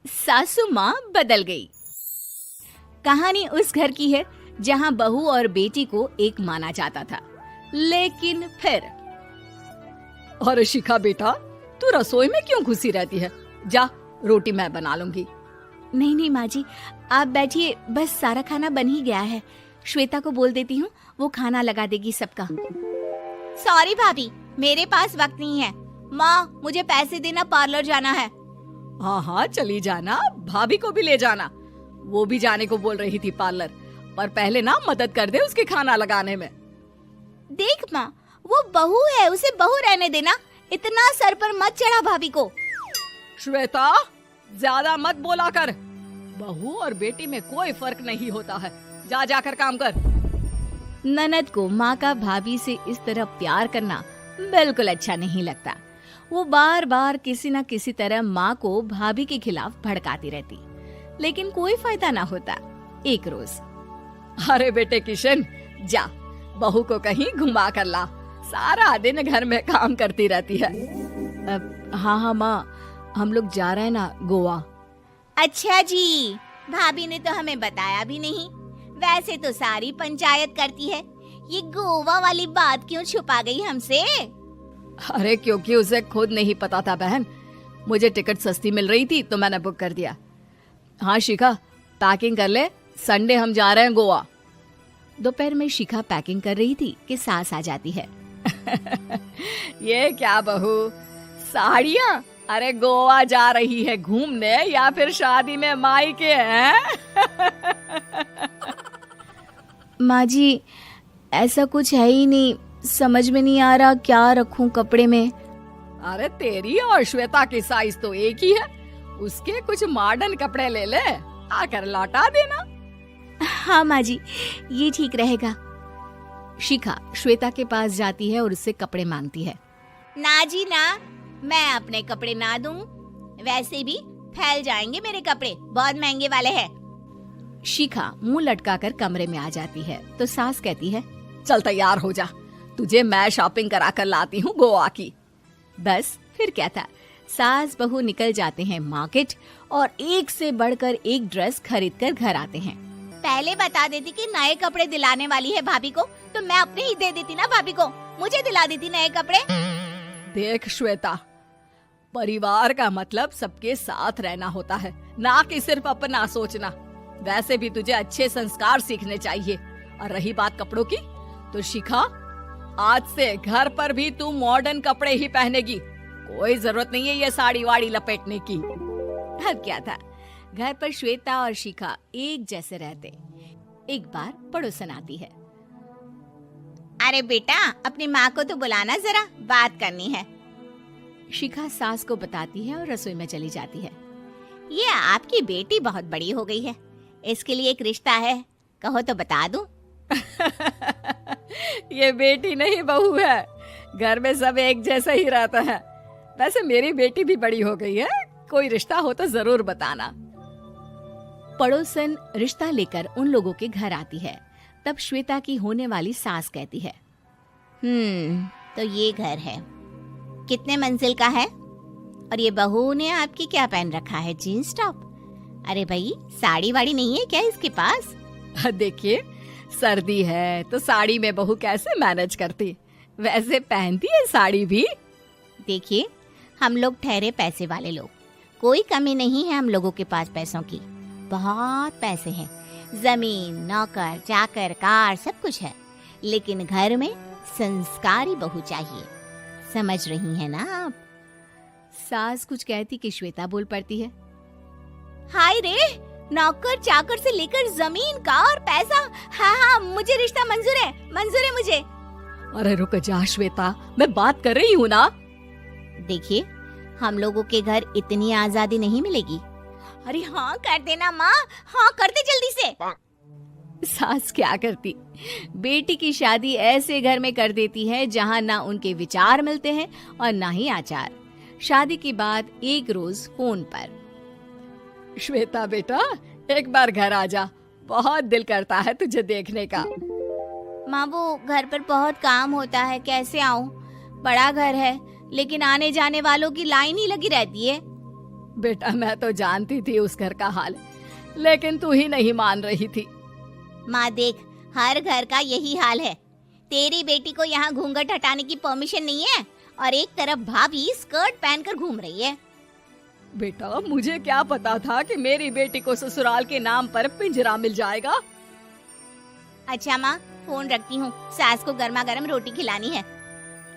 सासू माँ बदल गई। कहानी उस घर की है जहाँ बहू और बेटी को एक माना जाता था, लेकिन फिर अरे शिखा बेटा, तू रसोई में क्यों घुसी रहती है? जा, रोटी मैं बना लूंगी। नहीं नहीं माँ जी, आप बैठिए, बस सारा खाना बन ही गया है। श्वेता को बोल देती हूँ, वो खाना लगा देगी सबका। सॉरी भाभी, मेरे पास वक्त नहीं है। माँ, मुझे पैसे देना, पार्लर जाना है। हाँ हाँ चली जाना, भाभी को भी ले जाना। वो भी जाने को बोल रही थी पार्लर, पर पहले ना मदद कर दे उसके खाना लगाने में। देख माँ, वो बहू है, उसे बहू रहने देना, इतना सर पर मत चढ़ा भाभी को। श्वेता, ज्यादा मत बोला कर। बहू और बेटी में कोई फर्क नहीं होता है। जा जाकर काम कर। ननद को माँ का भाभी से इस तरह प्यार करना बिल्कुल अच्छा नहीं लगता। वो बार बार किसी न किसी तरह माँ को भाभी के खिलाफ भड़काती रहती, लेकिन कोई फायदा ना होता। एक रोज, अरे बेटे किशन, जा बहू को कहीं घुमा कर ला, सारा दिन घर में काम करती रहती है। हाँ हाँ माँ, हम लोग जा रहे हैं ना गोवा। अच्छा जी, भाभी ने तो हमें बताया भी नहीं। वैसे तो सारी पंचायत करती है, ये गोवा वाली बात क्यों छुपा गई हमसे? अरे क्योंकि उसे खुद नहीं पता था बहन। मुझे टिकट सस्ती मिल रही थी तो मैंने बुक कर दिया। हाँ शिखा, पैकिंग कर ले, संडे हम जा रहे हैं गोवा। दोपहर में शिखा पैकिंग कर रही थी कि सास आ जाती है। ये क्या बहू, साड़ियाँ? अरे गोवा जा रही है घूमने या फिर शादी में मायके हैं? माँ जी, ऐसा कुछ है ही नहीं, समझ में नहीं आ रहा क्या रखूं कपड़े में। अरे तेरी और श्वेता की साइज तो एक ही है, उसके कुछ मॉडर्न कपड़े ले ले, आकर लौटा देना। हाँ माँ जी, ये ठीक रहेगा। शिखा श्वेता के पास जाती है और उससे कपड़े मांगती है। ना जी ना, मैं अपने कपड़े ना दूं, वैसे भी फैल जाएंगे मेरे कपड़े, बहुत महंगे वाले हैं। शिखा मुंह लटकाकर कमरे में आ जाती है तो सास कहती है, चल तैयार हो जा, तुझे मैं शॉपिंग करा कर लाती हूँ गोवा की। बस फिर क्या था, सास बहू निकल जाते हैं मार्केट और एक से बढ़कर एक ड्रेस खरीद कर घर आते हैं। पहले बता देती कि नए कपड़े दिलाने वाली है भाभी को, तो मैं अपने ही दे देती ना भाभी को, मुझे दिला देती नए कपड़े। देख श्वेता, परिवार का मतलब सबके साथ रहना होता है, ना कि सिर्फ अपना सोचना। वैसे भी तुझे अच्छे संस्कार सीखने चाहिए। और रही बात कपड़ों की, तो शिखा, आज से घर पर भी तू मॉडर्न कपड़े ही पहनेगी। कोई जरूरत नहीं है ये साड़ी वाड़ी लपेटने की। अब क्या था, घर पर श्वेता और शिखा एक जैसे रहते। एक बार पड़ोसन आती है। अरे बेटा, अपनी माँ को तो बुलाना जरा, बात करनी है। शिखा सास को बताती है और रसोई में चली जाती है। ये आपकी बेटी बहुत बड़ी हो गई है, इसके लिए एक रिश्ता है, कहो तो बता दूं। ये बेटी नहीं बहू है, घर में सब एक जैसा ही रहता है। वैसे मेरी बेटी भी बड़ी हो गई है, कोई रिश्ता हो तो जरूर बताना। पड़ोसन रिश्ता लेकर उन लोगों के घर आती है। तब श्वेता की होने वाली सास कहती है, तो ये घर है, कितने मंजिल का है? और ये बहू ने आपकी क्या पहन रखा है, जीन्स टॉप? अरे भाई, साड़ी वाड़ी नहीं है क्या इसके पास? देखिए, सर्दी है तो साड़ी में बहू कैसे मैनेज करती, वैसे पहनती है साड़ी भी। देखिए, हम लोग ठहरे पैसे वाले लोग, कोई कमी नहीं है हम लोगों के पास पैसों की, बहुत पैसे हैं, जमीन, नौकर चाकर, कार, सब कुछ है, लेकिन घर में संस्कारी बहू चाहिए। समझ रही हैं ना आप? सास कुछ कहती कि श्वेता बोल पड़ती है, हाय रे, नौकर चाकर से लेकर जमीन, कार, पैसा, हाँ हाँ मुझे रिश्ता मंजूर है मुझे। अरे रुक जा श्वेता, मैं बात कर रही हूँ ना। देखिए, हम लोगों के घर इतनी आजादी नहीं मिलेगी। अरे हाँ कर देना माँ, हाँ कर दे जल्दी से। सास क्या करती, बेटी की शादी ऐसे घर में कर देती है जहाँ ना उनके विचार मिलते हैं और ना ही आचार। शादी के बाद एक रोज फोन पर, श्वेता बेटा, एक बार घर आ जा, बहुत दिल करता है तुझे देखने का। माँ, वो घर पर बहुत काम होता है, कैसे आऊँ? बड़ा घर है, लेकिन आने जाने वालों की लाइन ही लगी रहती है। बेटा मैं तो जानती थी उस घर का हाल, लेकिन तू ही नहीं मान रही थी। माँ देख, हर घर का यही हाल है। तेरी बेटी को यहाँ घूंघट हटाने की परमिशन नहीं है और एक तरफ भाभी स्कर्ट पहनकर घूम रही है। बेटा मुझे क्या पता था कि मेरी बेटी को ससुराल के नाम पर पिंजरा मिल जाएगा। अच्छा माँ, फोन रखती हूँ, सास को गर्मा गर्म रोटी खिलानी है।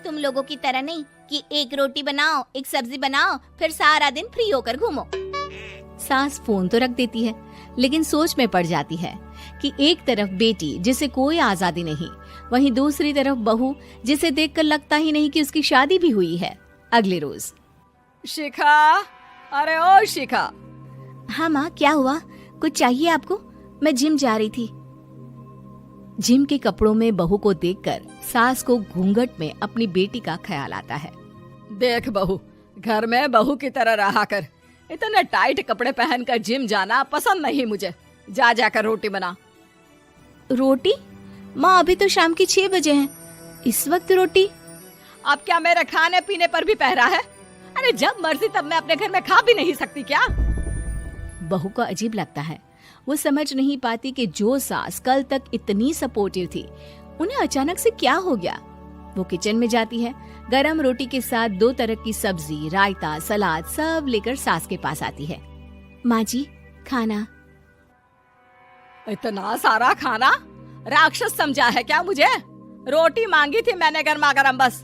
तुम लोगों की तरह नहीं कि एक रोटी बनाओ, एक सब्जी बनाओ, फिर सारा दिन फ्री होकर घूमो। सास फोन तो रख देती है, लेकिन सोच में पड़ जाती है कि एक तरफ बेटी जिसे कोई आजादी नहीं, वहीं दूसरी तरफ बहू जिसे देखकर लगता ही नहीं कि उसकी शादी भी हुई है। अगले रोज। शिखा, अरे ओ शिखा। हाँ माँ, क्या हुआ? कुछ चाहिए आपको? मैं जिम जा रही थी। जिम के कपड़ों में बहू को देखकर सास को घूंघट में अपनी बेटी का ख्याल आता है। देख बहू, घर में बहू की तरह रहा कर। इतने टाइट कपड़े पहनकर जिम जाना पसंद नहीं मुझे। जा जाकर रोटी बना। रोटी? माँ अभी तो शाम के 6 बजे हैं, इस वक्त रोटी? अब क्या मेरे खाने पीने पर भी पहरा है? अरे जब मर्जी तब मैं अपने घर में खा भी नहीं सकती क्या? बहू को अजीब लगता है। वो समझ नहीं पाती कि जो सास कल तक इतनी सपोर्टिव थी, उन्हें अचानक से क्या हो गया। वो किचन में जाती है, गरम रोटी के साथ 2 तरह की सब्जी, रायता, सलाद सब लेकर सास के पास आती है। माँ जी, खाना। इतना सारा खाना? राक्षस समझा है क्या मुझे? रोटी मांगी थी मैंने गर्मा गर्म बस।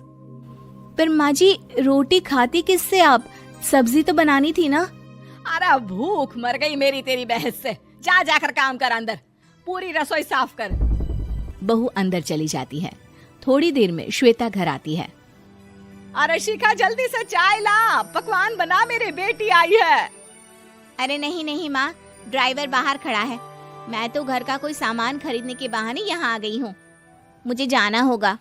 पर माँ जी, रोटी खाती किससे आप? सब्जी तो बनानी थी ना। अरे भूख मर गई मेरी तेरी बहस से। जा जाकर काम कर, अंदर पूरी रसोई साफ कर। बहू अंदर चली जाती है। थोड़ी देर में श्वेता घर आती है। अरे शिखा जल्दी से चाय ला, पकवान बना, मेरी बेटी आई है। अरे नहीं नहीं माँ, ड्राइवर बाहर खड़ा है। मैं तो घर का कोई सामान खरीदने के बहाने यहाँ आ गई हूँ, मुझे जाना होगा।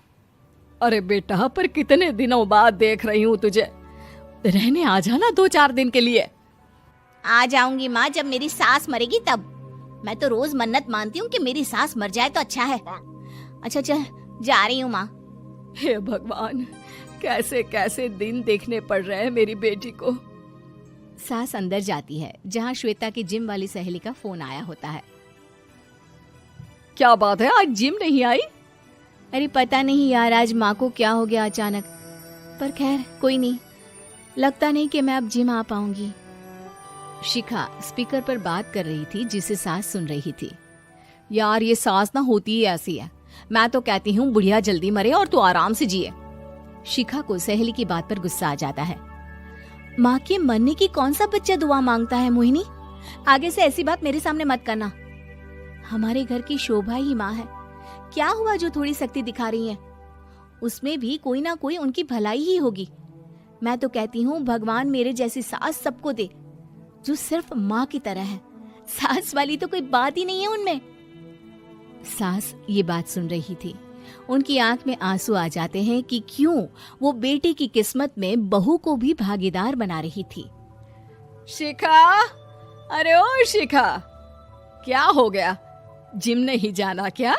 अरे बेटा, पर कितने दिनों बाद देख रही हूँ तुझे, रहने आ जाना 2-4 दिन के लिए। आ जाऊंगी माँ, जब मेरी सास मरेगी तब। मैं तो रोज मन्नत मानती हूँ कि मेरी सास मर जाए तो अच्छा है। अच्छा चल, जा रही हूँ माँ। हे भगवान, कैसे कैसे दिन देखने पड़ रहे हैं मेरी बेटी को। सास अंदर जाती है, जहाँ श्वेता की जिम वाली सहेली का फोन आया होता है। क्या बात है, आज जिम नहीं आई? अरे पता नहीं यार, आज माँ को क्या हो गया अचानक। पर खैर कोई नहीं, लगता नहीं कि मैं अब जिम आ पाऊंगी। शिखा स्पीकर पर बात कर रही थी, जिसे सास सुन रही थी। यार ये सास ना होती ही ऐसी है। मैं तो कहती हूँ बुढ़िया जल्दी मरे और तू आराम से जिए। शिखा को सहेली की बात पर गुस्सा आ जाता है। माँ के मरने की कौन सा बच्चा दुआ मांगता है मोहिनी? आगे से ऐसी बात मेरे सामने मत करना। हमारे घर की शोभा ही माँ है। क्या हुआ जो थोड़ी सख्ती दिखा रही है? उसमें भी कोई ना कोई उनकी भलाई ही होगी। मैं तो कहती हूँ भगवान मेरे जैसी सास सबको दे, जो सिर्फ माँ की तरह है। सास वाली तो कोई बात ही नहीं है उनमें। सास ये बात सुन रही थी। उनकी आंख में आंसू आ जाते हैं कि क्यों वो बेटे की किस्मत में बहू को भी भागीदार बना रही थी। शिखा, अरे ओ शिखा, क्या हो गया? जिम नहीं जाना क्या?